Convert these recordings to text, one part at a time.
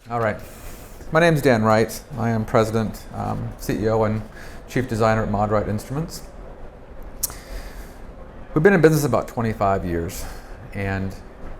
All right. My name is Dan Wright. I am President, CEO, and Chief Designer at ModWright Instruments. We've been in business about 25 years, and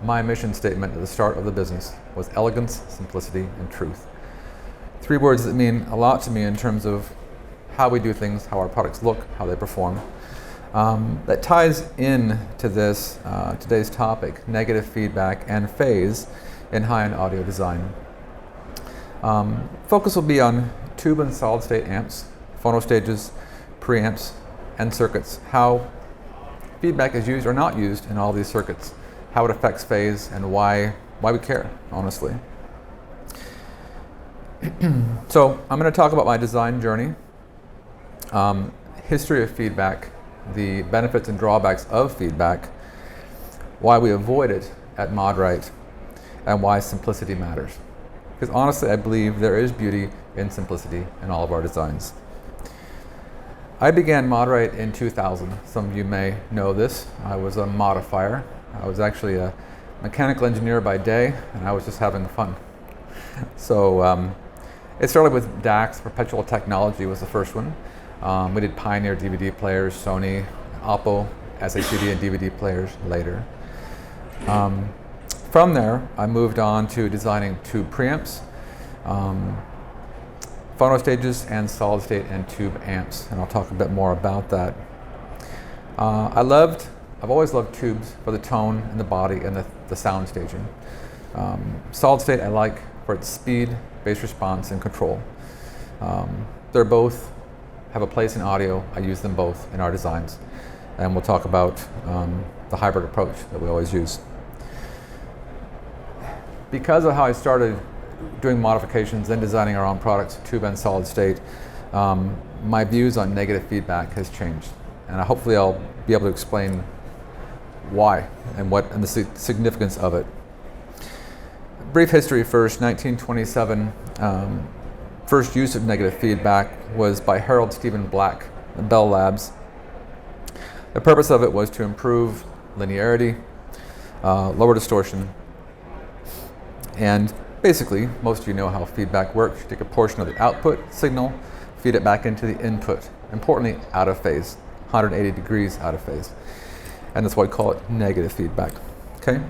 my mission statement at the start of the business was elegance, simplicity, and truth. Three words that mean a lot to me in terms of how we do things, how our products look, how they perform. That ties in to this today's topic, negative feedback and phase in high-end audio design. Focus will be on tube and solid-state amps, phono stages, preamps, and circuits, how feedback is used or not used in all these circuits, how it affects phase, and why we care, honestly. So I'm going to talk about my design journey, history of feedback, the benefits and drawbacks of feedback, why we avoid it at ModWright, and why simplicity matters. Because honestly, I believe there is beauty in simplicity in all of our designs. I began ModWright in 2000. Some of you may know this. I was a modifier. I was actually a mechanical engineer by day, and I was just having fun. So it started with DACs, Perpetual Technology was the first one. We did Pioneer DVD players, Sony, Oppo, SACD and DVD players later. From there, I moved on to designing tube preamps, phono stages, and solid state and tube amps, and I'll talk a bit more about that. I've always loved tubes for the tone and the body and the sound staging. Solid state I like for its speed, bass response, and control. They're both have a place in audio. I use them both in our designs, and we'll talk about the hybrid approach that we always use. Because of how I started doing modifications and designing our own products, tube and solid state, my views on negative feedback has changed, and hopefully I'll be able to explain why and the significance of it. Brief history first. 1927, first use of negative feedback was by Harold Stephen Black at Bell Labs. The purpose of it was to improve linearity, lower distortion, and basically, most of you know how feedback works. You take a portion of the output signal, feed it back into the input, importantly out of phase, 180 degrees out of phase. And that's why I call it negative feedback. Okay?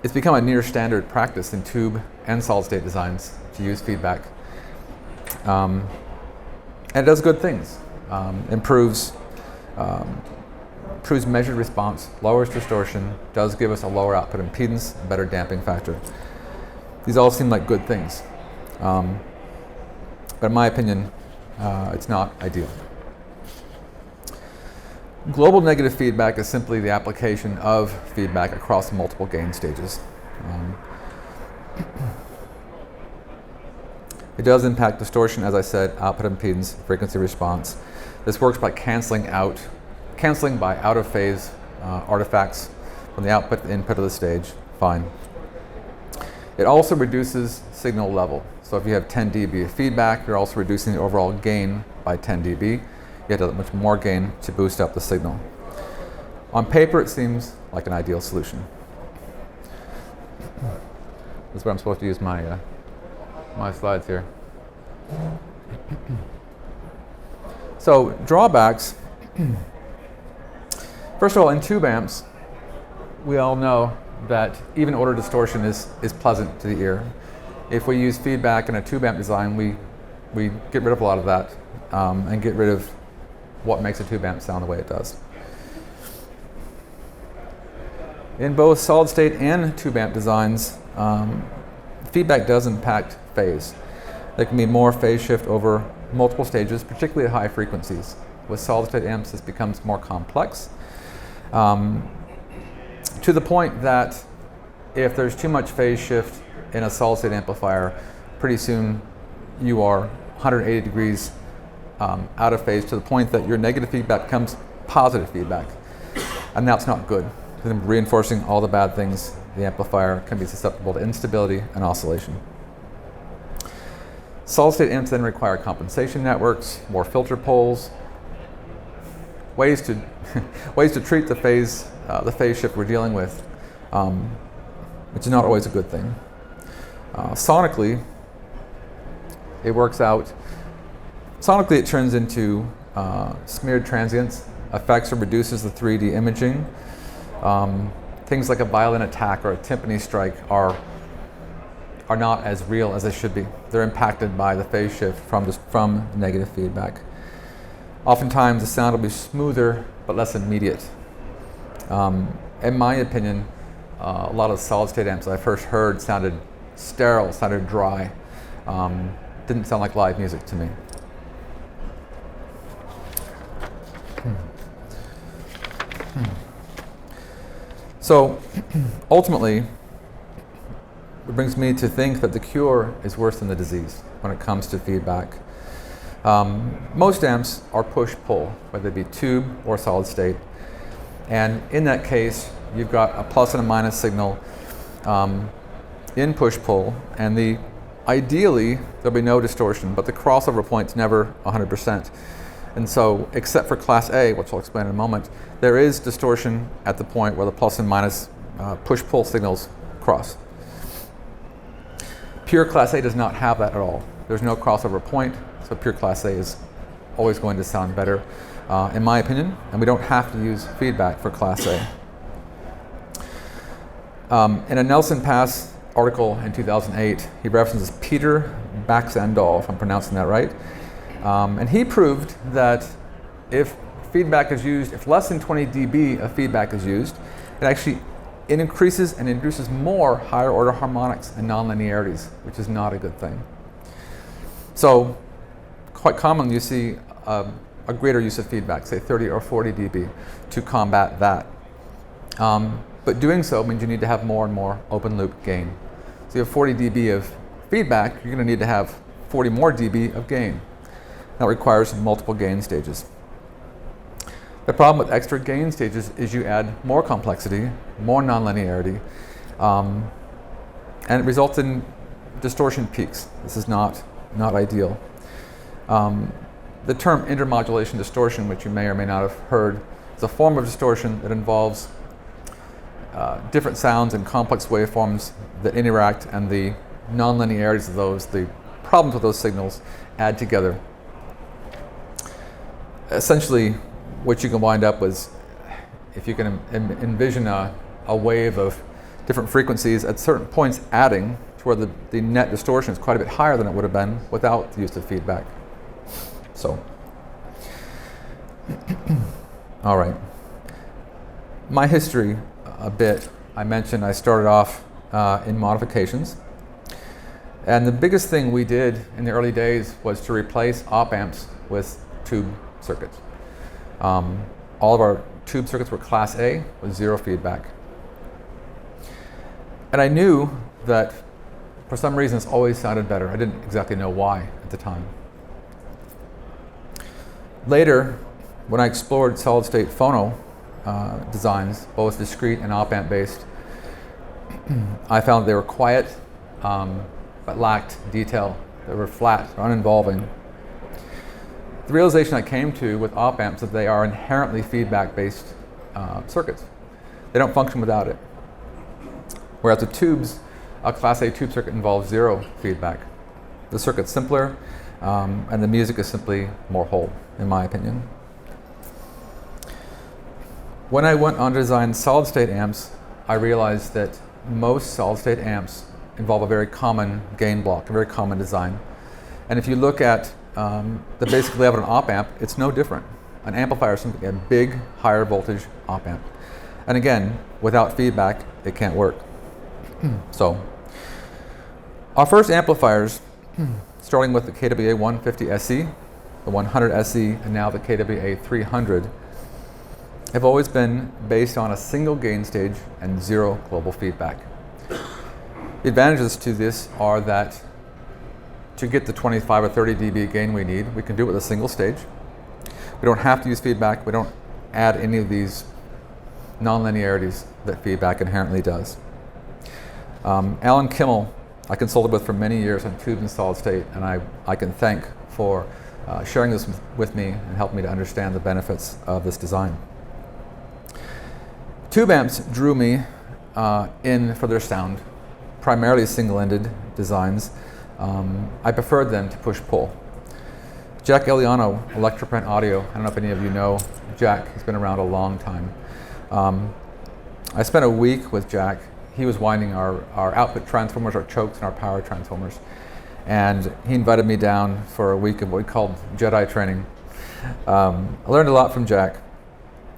It's become a near standard practice in tube and solid state designs to use feedback. And it does good things. Improves measured response, lowers distortion, does give us a lower output impedance, a better damping factor. These all seem like good things. But in my opinion, it's not ideal. Global negative feedback is simply the application of feedback across multiple gain stages. It does impact distortion, as I said, output impedance, frequency response. This works by canceling by out of phase artifacts from the output to input of the stage. Fine. It also reduces signal level. So if you have 10 dB of feedback, you're also reducing the overall gain by 10 dB. You get much more gain to boost up the signal. On paper, it seems like an ideal solution. This is where I'm supposed to use my slides here. So drawbacks. First of all, in tube amps, we all know that even order distortion is pleasant to the ear. If we use feedback in a tube amp design, we get rid of a lot of that and get rid of what makes a tube amp sound the way it does. In both solid state and tube amp designs, feedback does impact phase. There can be more phase shift over multiple stages, particularly at high frequencies. With solid state amps, this becomes more complex. To the point that if there's too much phase shift in a solid state amplifier, pretty soon you are 180 degrees out of phase, to the point that your negative feedback becomes positive feedback. And that's not good. Reinforcing all the bad things, the amplifier can be susceptible to instability and oscillation. Solid state amps then require compensation networks, more filter poles, ways to treat the phase shift we're dealing with, which is not always a good thing. Sonically, it works out. Sonically, it turns into smeared transients, affects or reduces the 3D imaging. Things like a violin attack or a timpani strike are not as real as they should be. They're impacted by the phase shift from negative feedback. Oftentimes, the sound will be smoother but less immediate. In my opinion, a lot of solid-state amps I first heard sounded sterile, sounded dry. Didn't sound like live music to me. So, ultimately, it brings me to think that the cure is worse than the disease when it comes to feedback. Most amps are push-pull, whether they be tube or solid-state. And in that case, you've got a plus and a minus signal in push-pull, and ideally, there'll be no distortion, but the crossover point's never 100%. And so, except for Class A, which I'll explain in a moment, there is distortion at the point where the plus and minus push-pull signals cross. Pure Class A does not have that at all. There's no crossover point, so pure Class A is always going to sound better, in my opinion, and we don't have to use feedback for Class A. In a Nelson Pass article in 2008, he references Peter Baxandall, if I'm pronouncing that right, and he proved that if feedback is used, if less than 20 dB of feedback is used, it increases and induces more higher order harmonics and nonlinearities, which is not a good thing. So, quite commonly you see a greater use of feedback, say 30 or 40 dB, to combat that. But doing so means you need to have more and more open loop gain. So you have 40 dB of feedback, you're going to need to have 40 more dB of gain. That requires multiple gain stages. The problem with extra gain stages is you add more complexity, more nonlinearity, and it results in distortion peaks. This is not ideal. The term intermodulation distortion, which you may or may not have heard, is a form of distortion that involves different sounds and complex waveforms that interact, and the nonlinearities of those, the problems with those signals, add together. Essentially, what you can wind up with, if you can envision a wave of different frequencies at certain points adding to where the net distortion is quite a bit higher than it would have been without the use of feedback. So, all right. My history a bit, I mentioned I started off in modifications. And the biggest thing we did in the early days was to replace op amps with tube circuits. All of our tube circuits were Class A with zero feedback. And I knew that for some reason it's always sounded better. I didn't exactly know why at the time. Later, when I explored solid-state phono designs, both discrete and op-amp based, I found they were quiet, but lacked detail. They were flat, uninvolving. The realization I came to with op-amps is that they are inherently feedback-based circuits. They don't function without it. Whereas the tubes, a Class A tube circuit involves zero feedback. The circuit's simpler, and the music is simply more whole, in my opinion. When I went on to design solid-state amps, I realized that most solid-state amps involve a very common gain block, a very common design. And if you look at the basic layout of an op-amp, it's no different. An amplifier is simply a big, higher voltage op-amp. And again, without feedback, it can't work. So, our first amplifiers, starting with the KWA 150 SE, the 100 SE, and now the KWA 300, have always been based on a single gain stage and zero global feedback. The advantages to this are that to get the 25 or 30 dB gain we need, we can do it with a single stage. We don't have to use feedback. We don't add any of these nonlinearities that feedback inherently does. Alan Kimmel, I consulted with for many years on tubes and solid state, and I can thank for sharing this with me and helping me to understand the benefits of this design. Tube amps drew me in for their sound, primarily single-ended, designs, I preferred them to push-pull. Jack Eliano, Electroprint Audio, I don't know if any of you know Jack, he's been around a long time. I spent a week with Jack. He was winding our output transformers, our chokes, and our power transformers. And he invited me down for a week of what we called Jedi training. I learned a lot from Jack.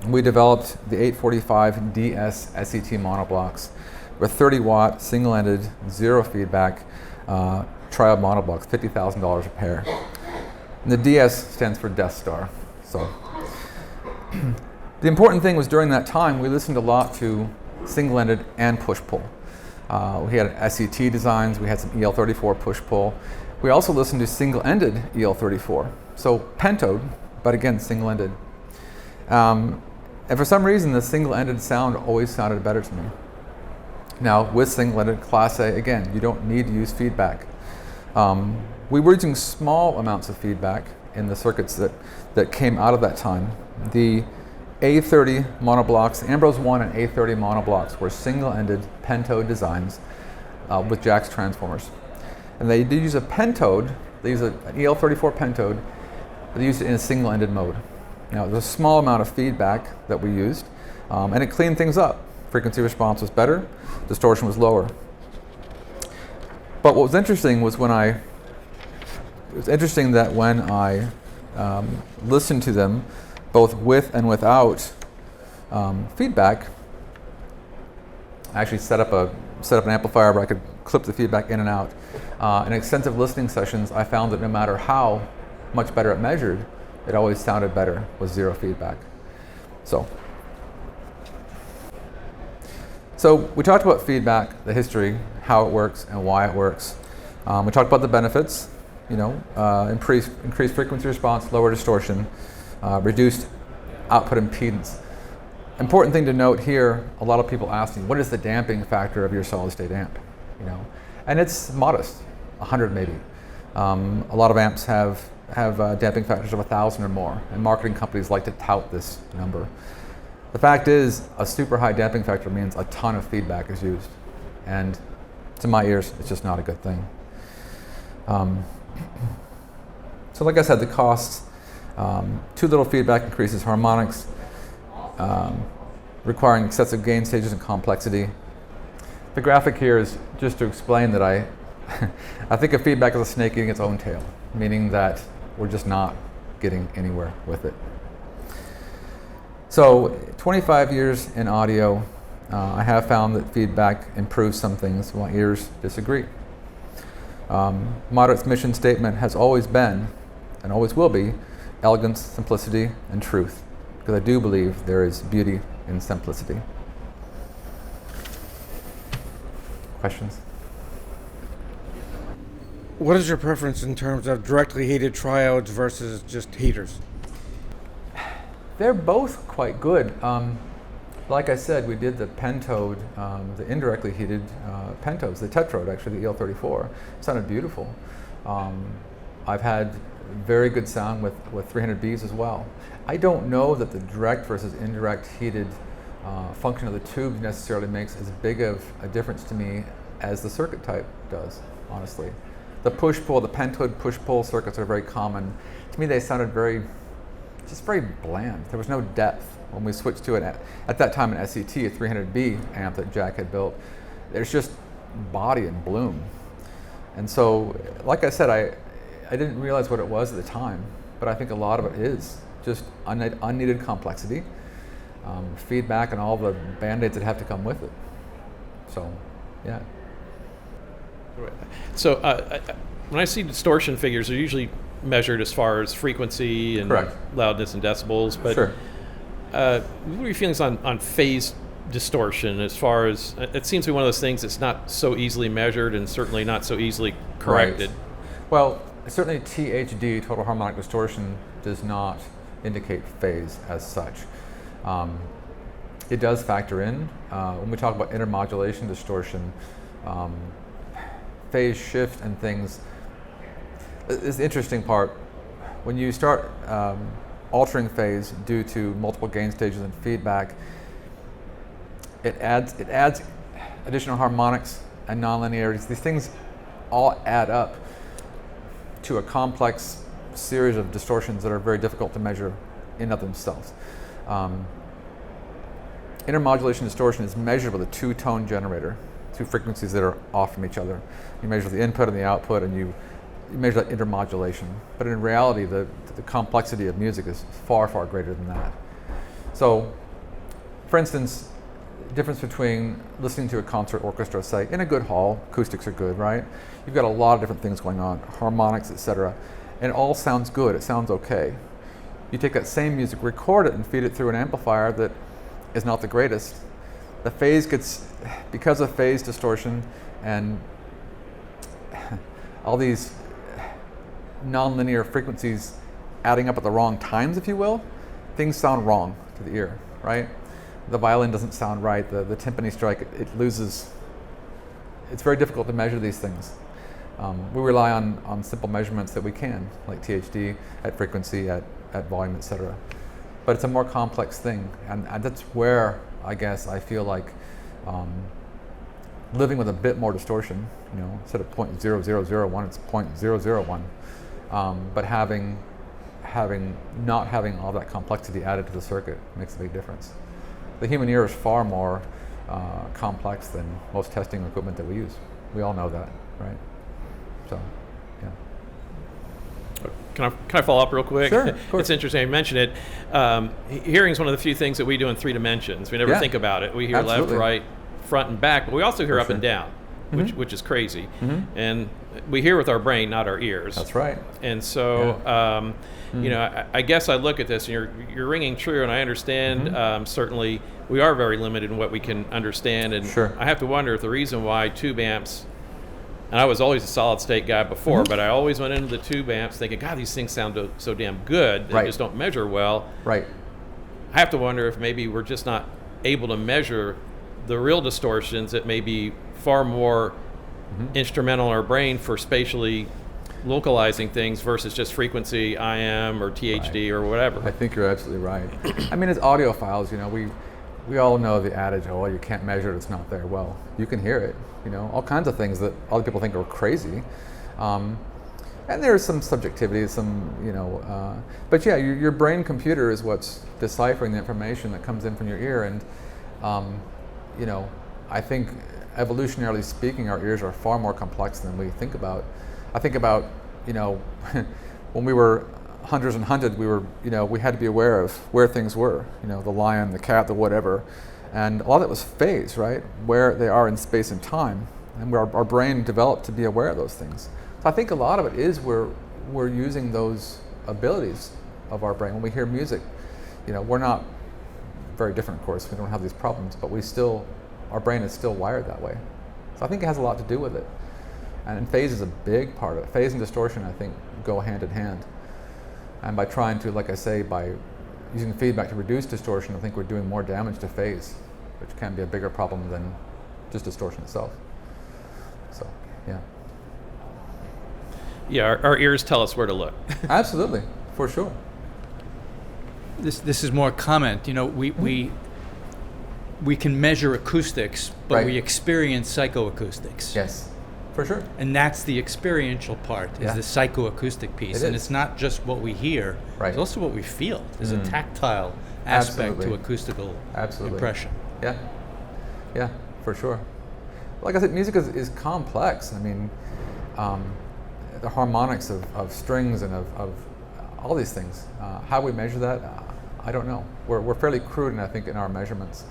We developed the 845 DS SET monoblocks with 30-watt, single-ended, zero feedback, triode monoblocks, $50,000 a pair. And the DS stands for Death Star. So the important thing was during that time, we listened a lot to single-ended and push-pull. We had SET designs, we had some EL34 push-pull. We also listened to single-ended EL34. So pentode, but again, single-ended. And for some reason, the single-ended sound always sounded better to me. Now, with single-ended Class A, again, you don't need to use feedback. We were using small amounts of feedback in the circuits that came out of that time. The A30 monoblocks, Ambrose 1 and A30 monoblocks were single-ended pentode designs with Jack's transformers. And they did use a pentode, they used an EL34 pentode, but they used it in a single-ended mode. Now, there was a small amount of feedback that we used, and it cleaned things up. Frequency response was better, distortion was lower. But what was interesting was it was interesting that when I listened to them, both with and without feedback, I actually set up an amplifier where I could clip the feedback in and out. In extensive listening sessions, I found that no matter how much better it measured, it always sounded better with zero feedback. So we talked about feedback, the history, how it works and why it works. We talked about the benefits, increased frequency response, lower distortion, reduced output impedance. Important thing to note here, a lot of people ask me, what is the damping factor of your solid state amp? And it's modest, 100 maybe. A lot of amps have damping factors of 1,000 or more, and marketing companies like to tout this number. The fact is, a super high damping factor means a ton of feedback is used, and to my ears, it's just not a good thing. So like I said, the costs, too little feedback increases harmonics, requiring excessive gain stages and complexity. The graphic here is just to explain that I think of feedback as a snake eating its own tail, meaning that we're just not getting anywhere with it. So 25 years in audio, I have found that feedback improves some things while ears disagree. ModWright's mission statement has always been, and always will be, elegance, simplicity, and truth, because I do believe there is beauty in simplicity. Questions? What is your preference in terms of directly heated triodes versus just heaters? They're both quite good. Like I said, we did the pentode, the indirectly heated pentodes, the tetrode, actually, the EL34. It sounded beautiful. I've had very good sound with 300Bs as well. I don't know that the direct versus indirect heated function of the tube necessarily makes as big of a difference to me as the circuit type does, honestly. The push-pull, the pentode push-pull circuits are very common. To me, they sounded very bland. There was no depth. When we switched to it at that time an SET, a 300B amp that Jack had built, there's just body and bloom. And so, like I said, I didn't realize what it was at the time, but I think a lot of it is just unneeded complexity, feedback, and all the band-aids that have to come with it. So, yeah. So when I see distortion figures, they're usually measured as far as frequency and Correct. loudness and decibels. But Sure. what are your feelings on phase distortion? As far as it seems to be one of those things that's not so easily measured and certainly not so easily corrected. Right. Well, certainly THD, total harmonic distortion, does not indicate phase as such. It does factor in when we talk about intermodulation distortion. Phase shift and things is the interesting part. When you start altering phase due to multiple gain stages and feedback, it adds additional harmonics and nonlinearities. These things all add up to a complex series of distortions that are very difficult to measure in of themselves. Intermodulation distortion is measured with a two-tone generator, two frequencies that are off from each other. You measure the input and the output, and you measure that intermodulation. But in reality, the complexity of music is far, far greater than that. So, for instance, difference between listening to a concert orchestra, say, in a good hall, acoustics are good, right? You've got a lot of different things going on, harmonics, etc., and it all sounds good, it sounds okay. You take that same music, record it, and feed it through an amplifier that is not the greatest. The phase gets, because of phase distortion and all these nonlinear frequencies adding up at the wrong times, if you will, things sound wrong to the ear, right? The violin doesn't sound right, the timpani strike, it loses. It's very difficult to measure these things. We rely on simple measurements that we can, like THD, at frequency, at volume, etc. But it's a more complex thing, and that's where I guess I feel like living with a bit more distortion, instead of 0.0001, it's 0.001, but not having all that complexity added to the circuit makes a big difference. The human ear is far more complex than most testing equipment that we use. We all know that, right? So, yeah. Can I follow up real quick? Sure, of course. It's interesting you mentioned it. Hearing is one of the few things that we do in 3 dimensions. We never think about it. We hear Absolutely. left, right, front, and back, but we also hear For up and sure. down, Mm-hmm. which is crazy. Mm-hmm. And we hear with our brain, not our ears. That's right. And so, I guess I look at this, and you're ringing true, and I understand. Certainly, we are very limited in what we can understand, and Sure. I have to wonder if the reason why tube amps. And I was always a solid state guy before, but I always went into the tube amps thinking, God, these things sound so damn good. They Right. just don't measure well. Right. I have to wonder if maybe we're just not able to measure the real distortions that may be far more instrumental in our brain for spatially localizing things versus just frequency, IM or THD or whatever. I think you're absolutely right. I mean, as audiophiles, we all know the adage, oh, you can't measure it, it's not there. Well, you can hear it, all kinds of things that other people think are crazy. And there's some subjectivity, but yeah, your brain computer is what's deciphering the information that comes in from your ear. And, I think evolutionarily speaking, our ears are far more complex than we think about. I think about, when we were hunters and hunted, we had to be aware of where things were, the lion, the cat, the whatever. And a lot of it was phase, right? Where they are in space and time. And where our brain developed to be aware of those things. So I think a lot of it is we're using those abilities of our brain. When we hear music, we're not very different, of course. We don't have these problems, but our brain is still wired that way. So I think it has a lot to do with it. And phase is a big part of it. Phase and distortion, I think, go hand in hand. And by trying to, like I say, by using feedback to reduce distortion, I think we're doing more damage to phase, which can be a bigger problem than just distortion itself. So, yeah. Yeah, our ears tell us where to look. Absolutely, for sure. This is more a comment. We can measure acoustics, but Right. we experience psychoacoustics. Yes, for sure. And that's the experiential part, is Yeah. the psychoacoustic piece. It And is. it's not just what we hear, Right. it's also what we feel. There's a tactile aspect Absolutely. to acoustical Absolutely. impression. Yeah, for sure. Like I said, music is complex. I mean, the harmonics of strings and of all these things. How we measure that, I don't know. We're fairly crude, I think, in our measurements,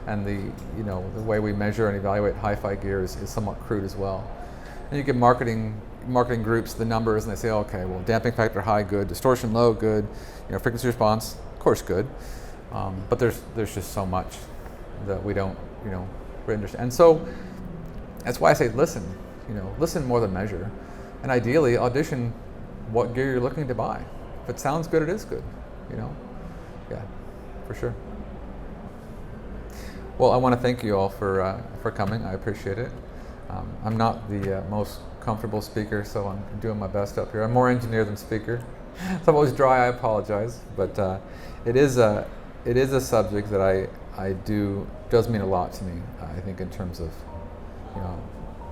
and the way we measure and evaluate hi-fi gear is somewhat crude as well. And you give marketing groups the numbers, and they say, okay, well, damping factor high, good; distortion low, good; frequency response, of course, good. But there's just so much that we don't really understand. And so that's why I say listen. Listen more than measure, and ideally audition what gear you're looking to buy. If it sounds good, it is good. Yeah, for sure. Well, I want to thank you all for coming. I appreciate it. I'm not the most comfortable speaker, so I'm doing my best up here. I'm more engineer than speaker. So I'm always dry. I apologize, but it is a subject that does mean a lot to me. I think in terms of,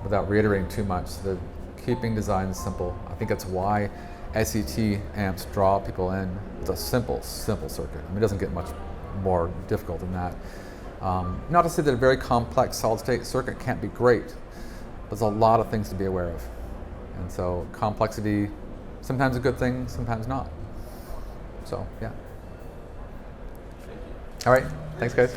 without reiterating too much, the keeping designs simple. I think that's why SET amps draw people in. It's a simple circuit. I mean, it doesn't get much more difficult than that. Not to say that a very complex solid-state circuit can't be great. There's a lot of things to be aware of. And so complexity, sometimes a good thing, sometimes not. So, yeah. All right, thanks guys.